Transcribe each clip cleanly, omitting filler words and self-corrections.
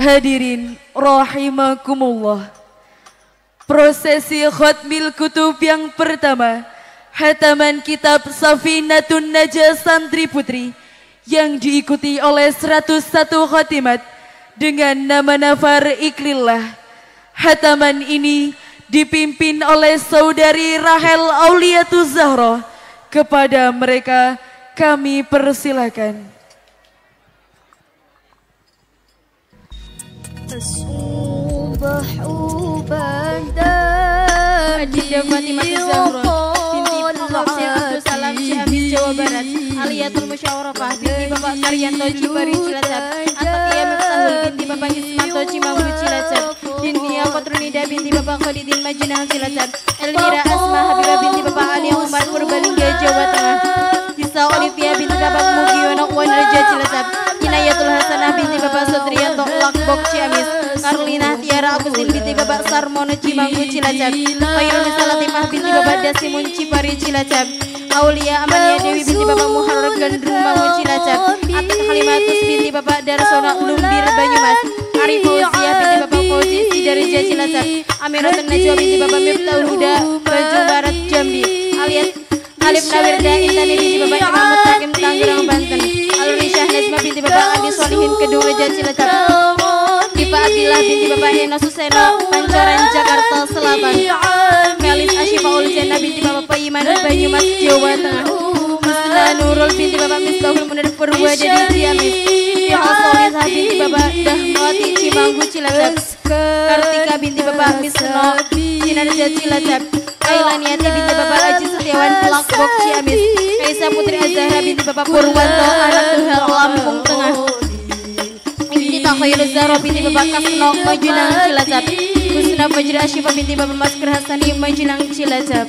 Hadirin rahimakumullah. Prosesi khatmil kutub yang pertama, hataman kitab Safinatun Najah Santri Putri yang diikuti oleh 101 khatimat dengan nama nafar Iklillah. Hataman ini dipimpin oleh saudari Rahel Auliatuz Zahra. Kepada mereka kami persilakan. Adinda Fatimah Zahra binti Pondok Syekh Salam Ciamis Jawa Barat, Aliyatul Musyawarafah binti Bapak Karyanto Cibari Cilacap, Atakia Miftahul binti Bapak Ismanto Cimanggu Cilacap, Dinia Kotrunida binti Bapak Khalidin Majinah Cilacap, Elmira Asma Habibah binti Bapak Ali Umar Purbalingga Jawa Tengah, Disa Olivia binti Bapak Mugiono Wanreja Cilacap, Inayatul Hasanah binti Bapak Sutriyanto Lakbok Ciamis, Karlina Tiara Agustin binti Bapak Sarmono Cimanggu Cilacap, Khairul Salatimah binti Bapak Dasimun Cipari Cilacap, Aulia Amania Dewi binti Bapak Muharrar Gandrung Mangu Cilacap, Atik Halimatus binti Bapak Darsono Lumbir Banyumas, Arif Fauziah binti Bapak Fauzi Sidarija Cilacap, Amiratun Najwa binti Bapak Miftahul Huda Tanjung Barat Jambi, Alif Nawirda Intani binti Bapak Imam Mutakim Tangerang Banten, Aluri Syahnazma binti Bapak Adi Solihin Kedung Reja Cilacap, Diva Abdillah binti Bapak Heno Suseno Pancoran Jakarta Selatan, Melis Asyifaul Jannah binti Bapak Paiman Banyumas Jawa Tengah, Musna Nurul binti Bapak Misbahul Munir Purwodadi Ciamis, Iha Solihah binti Bapak Dahmawati Cimanggu Cilacap, Kartika binti Bapak Misno Sinarja Cilacap, Kailaniati binti Bapak Haji Setiawan Lakbok Ciamis, Kaisa Putri Azahra binti Bapak Purwanto Anak Tuhal Lampung Tengah, Inti Takhairul Zahra binti Bapak Kasno Majunang Cilacap, Husna Fajri Asyifa binti Bapak Masker Hasani Majunang Cilacap.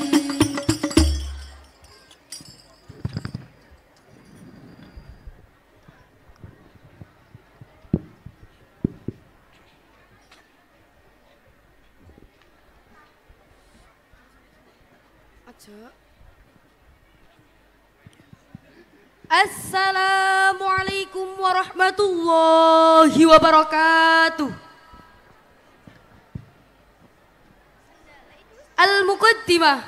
Assalamualaikum warahmatullahi wabarakatuh. Al-Muqaddimah.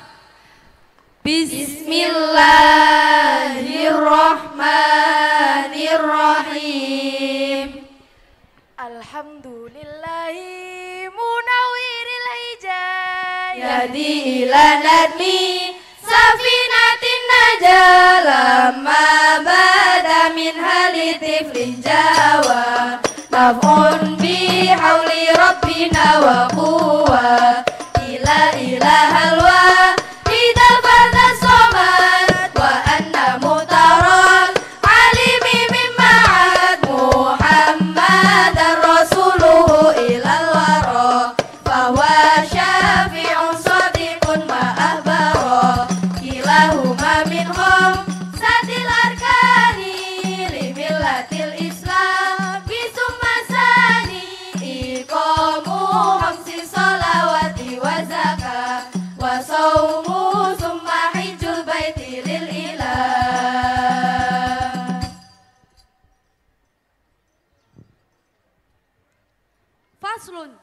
Bismillahirrahmanirrahim. Alhamdulillahi munawwiril hijayah yahdi ila nadmi Safinatin Najah lama bada min hali tiflin Jawa maf'un bi hauli rabbina wa quwa ila halwa hidal fadha somat wa anna mutaran alimi mimma'ad Muhammadan rasuluhu ilal wara fahuwa syafi'un sadiqun ma'ahbara huma minhum satil arkani limillatil islam bisumma sani iqamu hamsi salawati wa zakah wa sawmu summa hijjul baiti lil ilah. Faslun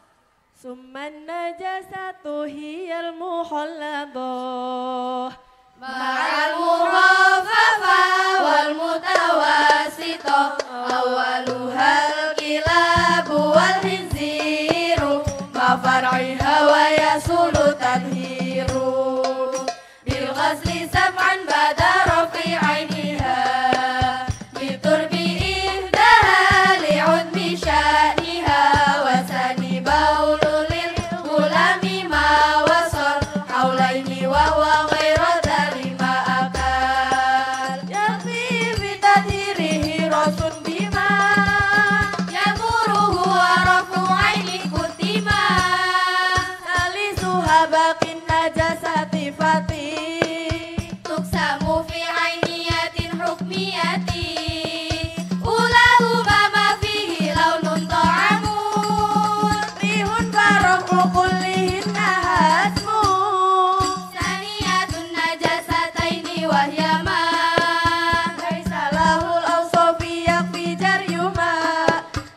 summan najasatu hiyal muhalladah ma'al muraffafa wal mutawassita awaluhal kilabu wal hinziru ma far'iha wa yasulu tanhiru bil ghasli sab'an ba'da rafi 'ainiha biturbi ihdaha li'udmi sya'niha wa sani baulul lil gulami ma wasal haulaini wa huwa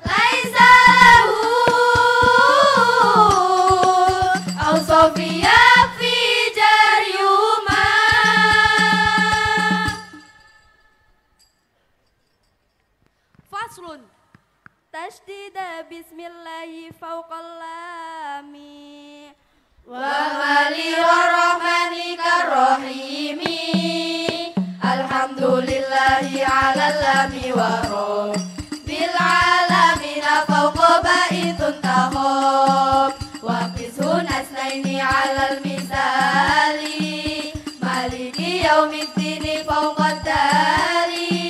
laisa lahu Faslun. Tashdida bismillahi fawqal lami. Wa mali rahmani karrahimi. Alhamdulillahi ala lami wa roh. Bil alamina fawqa baitun tahob. Wa qishun asnaini ala al-misali. Maliki yaumiddini fawqa dari.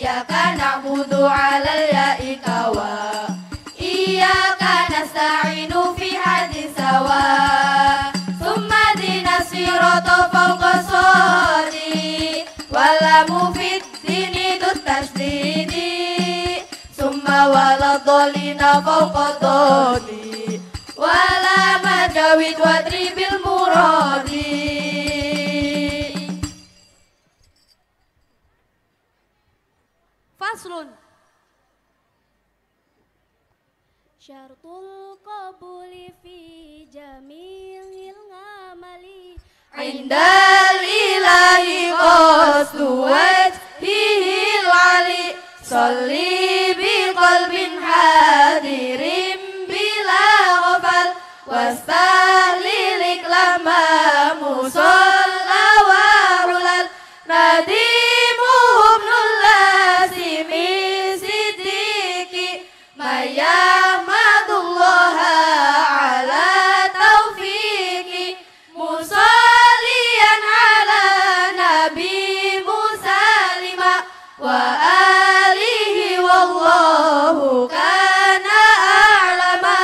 Iyaka na'budu ala al-ya'i kawa. Iyaka nasta'inu fi hadis sawa. Thumma dina sirata fawqa sadi. Walamu fit dini dut tasdidi. Thumma waladolina fawqa dodi. Wala majawid wadribil muradi. Faslun. Syartul qabuli fi jamil ngamali. Indal ilahi qasdu wajhihil ali. Salli bi qalbin hadirin bila ghafal. Wastahlilik lama musalla wa hulal. Nadimuhum nulasimi siddiqi. Mayahmadullaha ala taufiqi. Musallian ala nabi musalima. Wa alihi wallahu kana a'lama.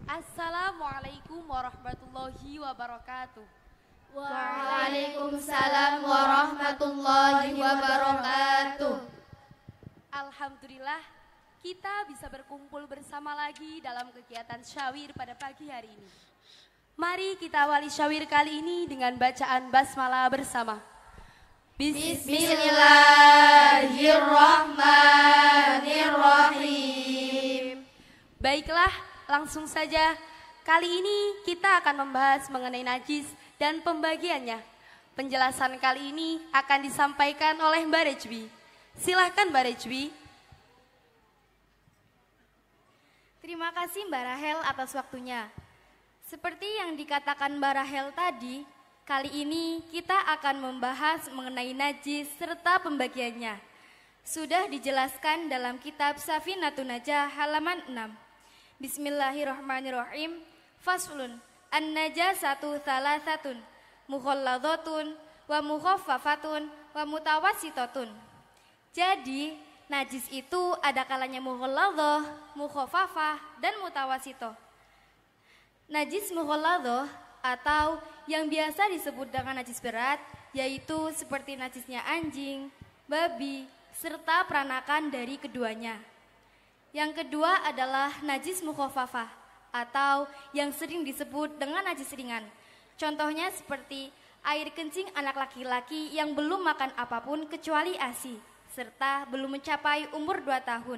Assalamualaikum warahmatullahi wabarakatuh. Waalaikumsalam warahmatullahi wabarakatuh. Alhamdulillah, kita bisa berkumpul bersama lagi dalam kegiatan syawir pada pagi hari ini. Mari kita awali syawir kali ini dengan bacaan basmalah bersama. Bismillahirrahmanirrahim. Baiklah, langsung saja. Kali ini kita akan membahas mengenai najis dan pembagiannya. Penjelasan kali ini akan disampaikan oleh Mbak Rejwi. Silahkan Mbak Rejwi. Terima kasih Mbak Rahel atas waktunya. Seperti yang dikatakan Mbak Rahel tadi, kali ini kita akan membahas mengenai najis serta pembagiannya. Sudah dijelaskan dalam kitab Safinatun Najah halaman 6. Bismillahirrahmanirrahim. Faslun. An-najasatu thalathatun. Mukhalladhatun wa mukhaffafatun wa mutawassitatun. Jadi, najis itu ada kalanya mukhalladhah, mukhaffafah, dan mutawassithah. Najis mukhalladhah atau yang biasa disebut dengan najis berat, yaitu seperti najisnya anjing, babi, serta peranakan dari keduanya. Yang kedua adalah najis mukhaffafah atau yang sering disebut dengan najis ringan. Contohnya seperti air kencing anak laki-laki yang belum makan apapun kecuali ASI serta belum mencapai umur 2 tahun.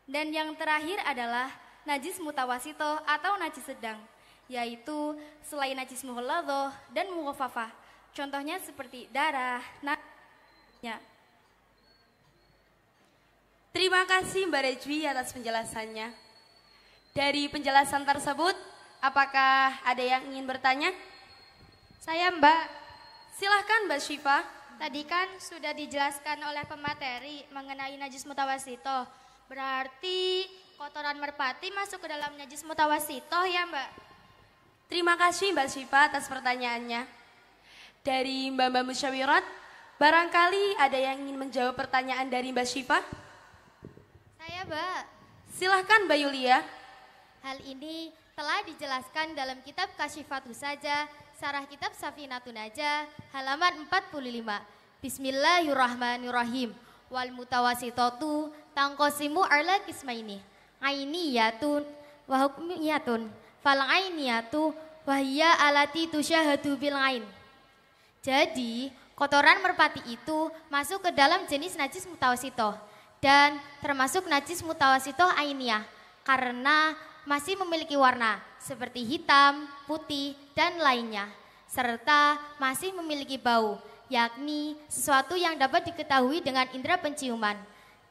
Dan yang terakhir adalah najis mutawassithah atau najis sedang, yaitu selain najis mukhalladhah dan mukhaffafah. Contohnya seperti darah, najisnya. Terima kasih Mbak Rejwi atas penjelasannya. Dari penjelasan tersebut, apakah ada yang ingin bertanya? Saya Mbak, Silahkan Mbak Syifa. tadi kan sudah dijelaskan oleh pemateri mengenai najis mutawassithah. Berarti kotoran merpati masuk ke dalam najis mutawassithah ya Mbak? Terima kasih Mbak Syifa atas pertanyaannya. Dari Mbak Musyawirat, barangkali ada yang ingin menjawab pertanyaan dari Mbak Syifa? Saya Mbak. Silahkan Mbak Yulia. Hal ini telah dijelaskan dalam kitab Kasyifatus Saja, Sarah kitab Safinatun Najah, halaman 45. Bismillahirrahmanirrahim. Wal mutawassithatu tangqasimu ala qismaini. ainiyatun wa hukmiyatun. Fal ainiyatu wa hiya alati tusyahadu bil ain. Jadi, kotoran merpati itu masuk ke dalam jenis najis mutawasitoh dan termasuk najis mutawasitoh ainiyah karena masih memiliki warna seperti hitam, putih, dan lainnya. Serta masih memiliki bau, yakni sesuatu yang dapat diketahui dengan indera penciuman.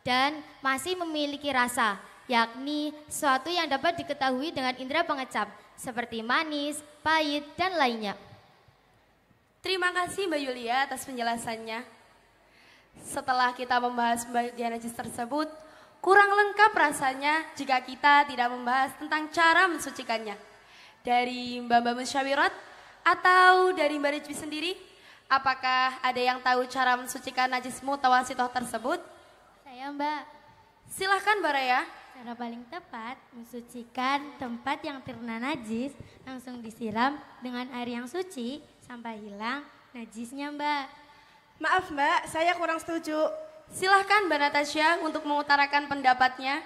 Dan masih memiliki rasa, yakni sesuatu yang dapat diketahui dengan indera pengecap, seperti manis, pahit, dan lainnya. Terima kasih Mbak Yulia atas penjelasannya. Setelah kita membahas bagian najis tersebut, kurang lengkap rasanya jika kita tidak membahas tentang cara mensucikannya. Dari Mbak Musyawirat atau dari Mbak Rijwi sendiri, apakah ada yang tahu cara mensucikan najis mutawasitoh tersebut? Saya Mbak. Silahkan Mbak Raya. Cara paling tepat mensucikan tempat yang terkena najis langsung disiram dengan air yang suci sampai hilang najisnya Mbak. Maaf Mbak, saya kurang setuju. Silahkan Mbak Natasha untuk mengutarakan pendapatnya.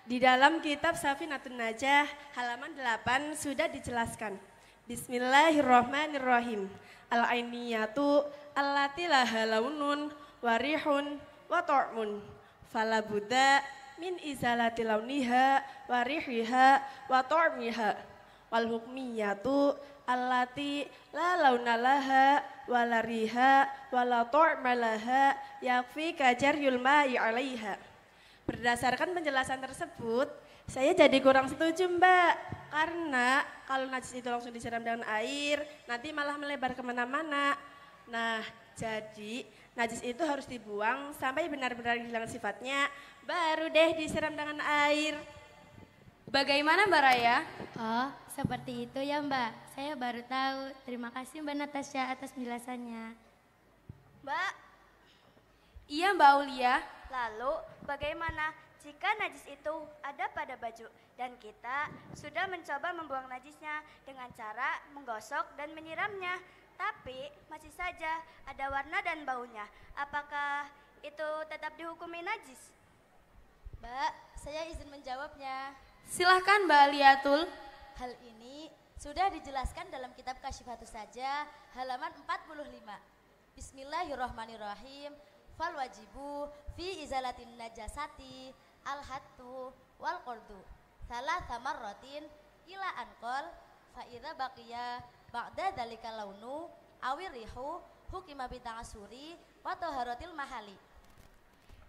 Di dalam kitab Safinatun Najah halaman 8 sudah dijelaskan. Bismillahirrahmanirrahim. Al-ainiyatu allati laha launun warihun wa ta'mun. Fala budda min izalati launiha warihiha wa ta'miha. Wal hukmiyatu allati la launalaha wala riha wala ta'malaha yakfi kajar yulma'i 'alaiha. Berdasarkan penjelasan tersebut, saya jadi kurang setuju Mbak. Karena kalau najis itu langsung disiram dengan air, nanti malah melebar kemana-mana. Nah, jadi najis itu harus dibuang sampai benar-benar hilang sifatnya, baru deh disiram dengan air. Bagaimana Mbak Raya? Oh, seperti itu ya Mbak. Saya baru tahu. Terima kasih Mbak Natasha atas penjelasannya. Mbak, Iya Mbak Aulia. lalu bagaimana jika najis itu ada pada baju dan kita sudah mencoba membuang najisnya dengan cara menggosok dan menyiramnya, tapi masih saja ada warna dan baunya. Apakah itu tetap dihukumi najis? Mbak, saya izin menjawabnya. Silahkan Mbak Aliatul. Hal ini sudah dijelaskan dalam kitab Kasyifatus Saja halaman 45. Bismillahirrahmanirrahim. Fal wajibu fi izalatin najasati al-hattu wal qordu. Salah samarrotin ila anqol fa idza baqiya ba'da dzalika launu awir rihu hukima bita'asuri wa taharatil mahali.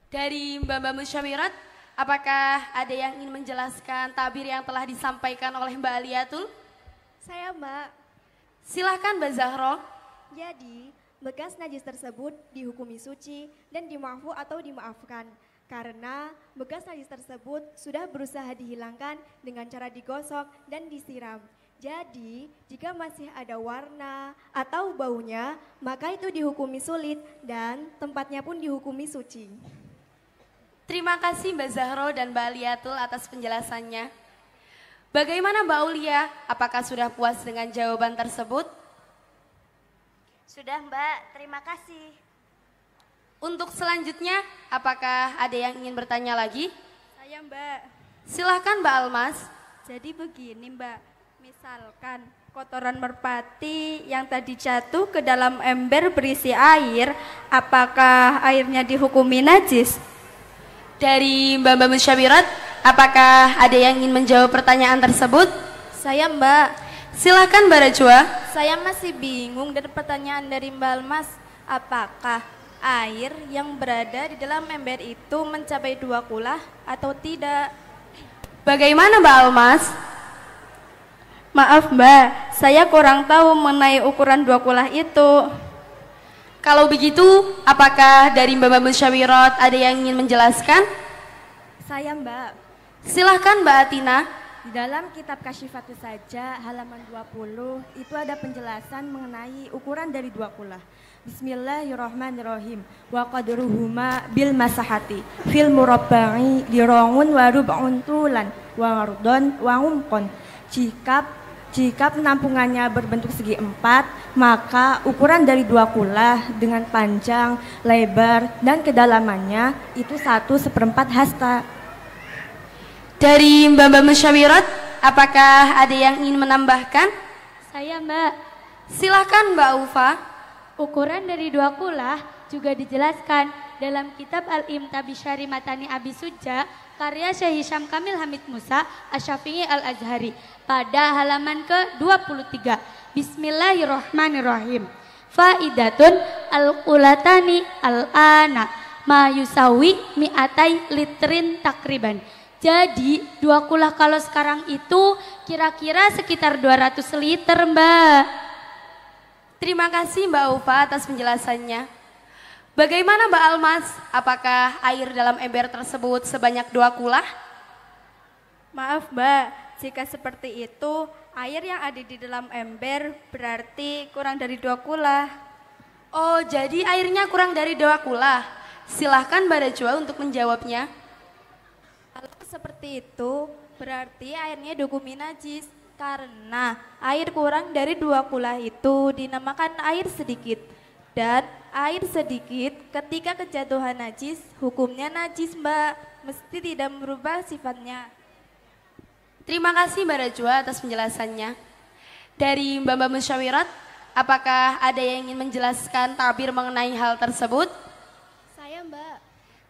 Dari Mbak Musyawirat, apakah ada yang ingin menjelaskan tabir yang telah disampaikan oleh Mbak Aliatul? Saya Mbak. Silahkan Mbak Zahro. Jadi, bekas najis tersebut dihukumi suci dan dimaafu atau dimaafkan. Karena bekas najis tersebut sudah berusaha dihilangkan dengan cara digosok dan disiram. Jadi, jika masih ada warna atau baunya, maka itu dihukumi sulit dan tempatnya pun dihukumi suci. Terima kasih Mbak Zahro dan Mbak Aliatul atas penjelasannya. Bagaimana Mbak Aulia? Apakah sudah puas dengan jawaban tersebut? Sudah Mbak, terima kasih. Untuk selanjutnya, apakah ada yang ingin bertanya lagi? Saya Mbak. Silahkan Mbak Almas. Jadi begini Mbak, misalkan kotoran merpati yang tadi jatuh ke dalam ember berisi air, apakah airnya dihukumi najis? Dari Mbak Musyawirat, apakah ada yang ingin menjawab pertanyaan tersebut? Saya Mbak. Silahkan Mbak Rajwa. Saya masih bingung dari pertanyaan dari Mbak Almas, apakah air yang berada di dalam ember itu mencapai 2 kulah atau tidak? Bagaimana Mbak Almas? Maaf Mbak, saya kurang tahu mengenai ukuran 2 kulah itu. Kalau begitu, apakah dari Mbak Musyawirat ada yang ingin menjelaskan? Saya Mbak. Silahkan Mbak Atina. Di dalam kitab Kasyifatus Saja halaman 20 itu ada penjelasan mengenai ukuran dari 2 kulah. Bismillahirrahmanirrahim. Wa qadruhuma bil masahati fil murabba'i dirongun wa rub'un tulan wa ardon wa umqon. Jika penampungannya berbentuk segi 4, maka ukuran dari 2 kulah dengan panjang, lebar, dan kedalamannya itu 1/4 hasta. Dari Mbak Musyawirat, apakah ada yang ingin menambahkan? Saya Mbak. Silahkan Mbak Ufa. Ukuran dari 2 kulah juga dijelaskan dalam kitab Al-Imta Bisyari Matani Abi Suja karya Syekh Hisham Kamil Hamid Musa Asy-Syafi'i Al-Azhari pada halaman ke-23. Bismillahirrahmanirrahim. Faidatun al-qulatani al-ana ma yusawi mi'atai litrin takriban. Jadi 2 kulah kalau sekarang itu kira-kira sekitar 200 liter Mbak. Terima kasih Mbak Ufa atas penjelasannya. Bagaimana Mbak Almas? Apakah air dalam ember tersebut sebanyak 2 kulah? Maaf Mbak, jika seperti itu air yang ada di dalam ember berarti kurang dari 2 kulah. Oh, jadi airnya kurang dari 2 kulah. Silahkan Mbak Najwa untuk menjawabnya. Kalau seperti itu, berarti airnya dihukumi najis. Karena air kurang dari 2 kulah itu dinamakan air sedikit. Dan air sedikit ketika kejatuhan najis, hukumnya najis Mbak. Mesti tidak merubah sifatnya. Terima kasih Mbak Najwa atas penjelasannya. Dari Mbak Musyawirat, apakah ada yang ingin menjelaskan tabir mengenai hal tersebut? Saya Mbak.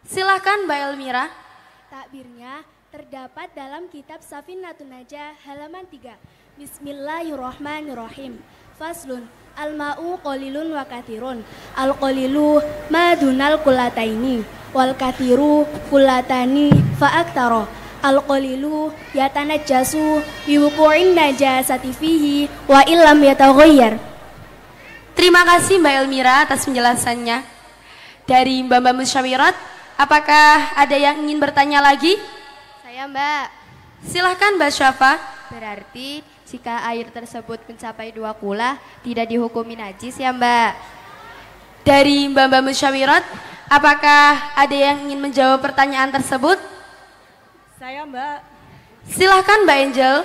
Silahkan Mbak Elmira. Takbirnya terdapat dalam kitab Safinatun Najah halaman 3. Bismillahirrahmanirrahim. Faslun al-ma'u qalilun wa kathirun. Al-qalilu madunal kulataini wal kathiru kulatani fa aktara. Al-qalilu yatanajjasu biwuqu'in najasati fihi wa illam yataghayyar. Terima kasih Mbak Elmira atas penjelasannya. Dari Mbak Musyawirat, apakah ada yang ingin bertanya lagi? Saya Mbak. Silahkan Mbak Syafa. Berarti jika air tersebut mencapai 2 kulah tidak dihukumi najis ya Mbak. Dari Mbak Musyawirat, apakah ada yang ingin menjawab pertanyaan tersebut? Saya Mbak. Silahkan Mbak Angel.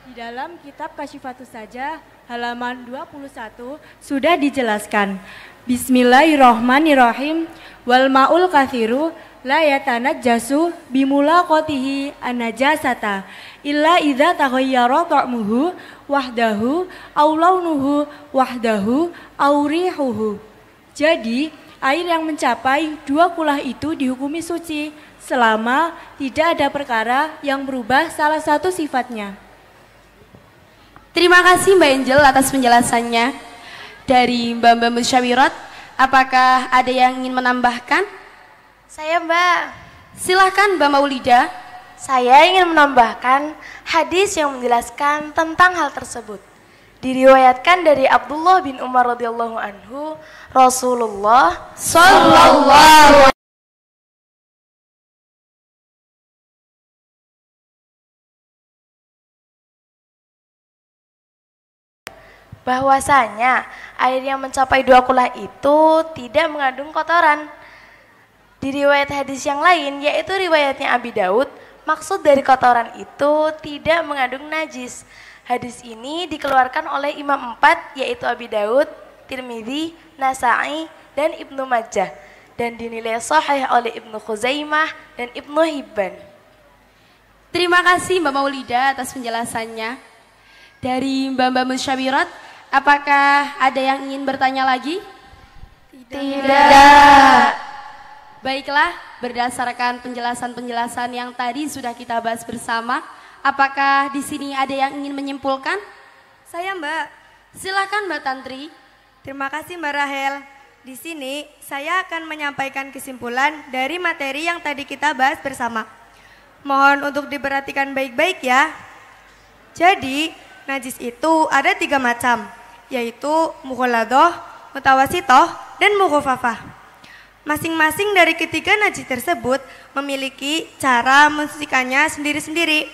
Di dalam kitab Kasyifatus Saja halaman 21 sudah dijelaskan. Bismillahirrahmanirrahim. Wal ma'ul kathiru la yatanajjasu bimulaqatihi an-najasata illa idza taghayyara ta'muhu wahdahu aw launuhu wahdahu aw rihuhu. Jadi, air yang mencapai 2 kulah itu dihukumi suci selama tidak ada perkara yang berubah salah satu sifatnya. Terima kasih Mbak Angel atas penjelasannya. Dari Mbak Musyawirat, apakah ada yang ingin menambahkan? Saya Mbak. Silahkan Mbak Maulida. Saya ingin menambahkan hadis yang menjelaskan tentang hal tersebut. Diriwayatkan dari Abdullah bin Umar radhiyallahu anhu, Rasulullah sallallahu bahwasanya air yang mencapai 2 kulah itu tidak mengandung kotoran. Di riwayat hadis yang lain, yaitu riwayatnya Abi Daud, maksud dari kotoran itu tidak mengandung najis. Hadis ini dikeluarkan oleh Imam 4, yaitu Abi Daud, Tirmidzi, Nasa'i, dan Ibnu Majah, dan dinilai sahih oleh Ibnu Khuzaimah dan Ibnu Hibban. Terima kasih Mbak Maulida atas penjelasannya. Dari Mbak Musyawirat, apakah ada yang ingin bertanya lagi? Tidak. Baiklah, berdasarkan penjelasan-penjelasan yang tadi sudah kita bahas bersama, apakah di sini ada yang ingin menyimpulkan? Saya Mbak. Silakan Mbak Tantri. Terima kasih Mbak Rahel. Di sini saya akan menyampaikan kesimpulan dari materi yang tadi kita bahas bersama. Mohon untuk diperhatikan baik-baik ya. Jadi, najis itu ada 3 macam, yaitu mukhalladoh, mutawasitoh, dan mukhafafah. Masing-masing dari ketiga najis tersebut memiliki cara mensucikannya sendiri-sendiri.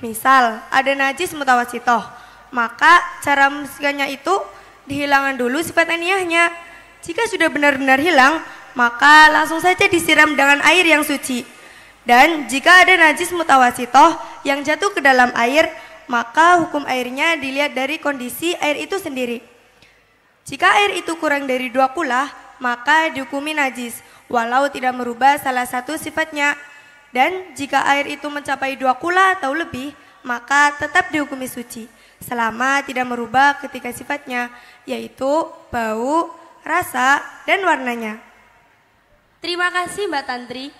Misal, ada najis mutawasitoh, maka cara mensucikannya itu dihilangkan dulu sifat aniyahnya. Jika sudah benar-benar hilang, maka langsung saja disiram dengan air yang suci. Dan jika ada najis mutawasitoh yang jatuh ke dalam air, maka hukum airnya dilihat dari kondisi air itu sendiri. Jika air itu kurang dari 2 kulah, maka dihukumi najis, walau tidak merubah salah satu sifatnya. Dan jika air itu mencapai 2 kula atau lebih, maka tetap dihukumi suci selama tidak merubah ketika sifatnya, yaitu bau, rasa, dan warnanya. Terima kasih Mbak Tantri.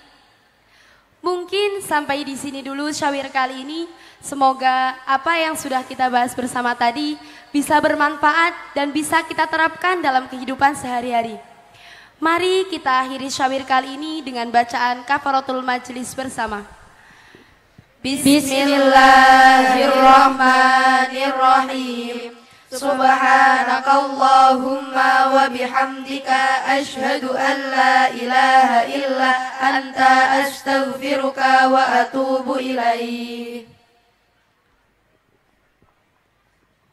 Mungkin sampai di sini dulu syawir kali ini. Semoga apa yang sudah kita bahas bersama tadi bisa bermanfaat dan bisa kita terapkan dalam kehidupan sehari-hari. Mari kita akhiri syawir kali ini dengan bacaan kafaratul majlis bersama. Bismillahirrahmanirrahim. Subhanakallahumma wa bihamdika asyhadu an la ilaha illa anta astaghfiruka wa atubu ilaih.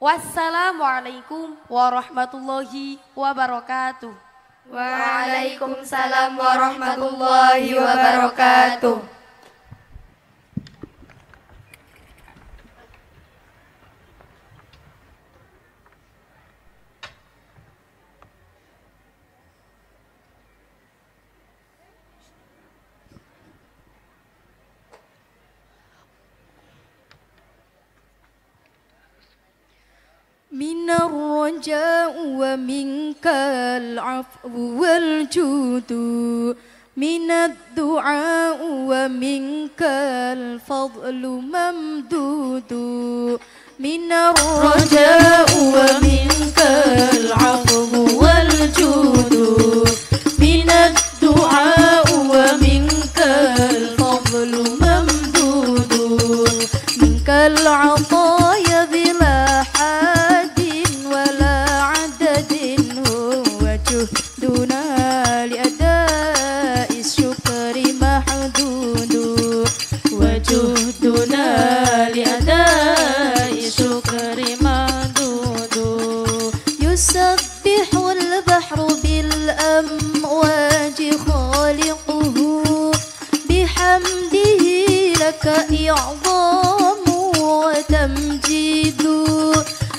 Wassalamualaikum warahmatullahi wabarakatuh. Waalaikumsalam warahmatullahi wabarakatuh. من الرجاء ومنك العفو والجود من الدعاء ومنك الفضل ممدود من الرجاء ومنك العفو والجود من الدعاء ومنك الفضل ممدود منك العطايا بلا دنا لأداء الشكر محدود وجهدنا لأداء الشكر محدود يسبح البحر بالأمواج خالقه بحمده لك إعظام وتمجيد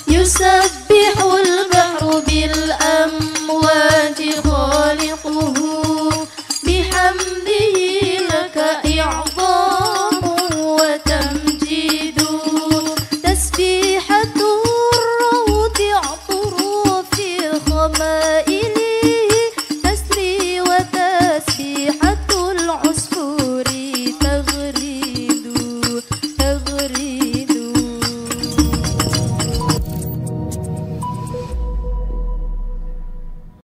يسبح البحر بالأمواج خالقه بحمده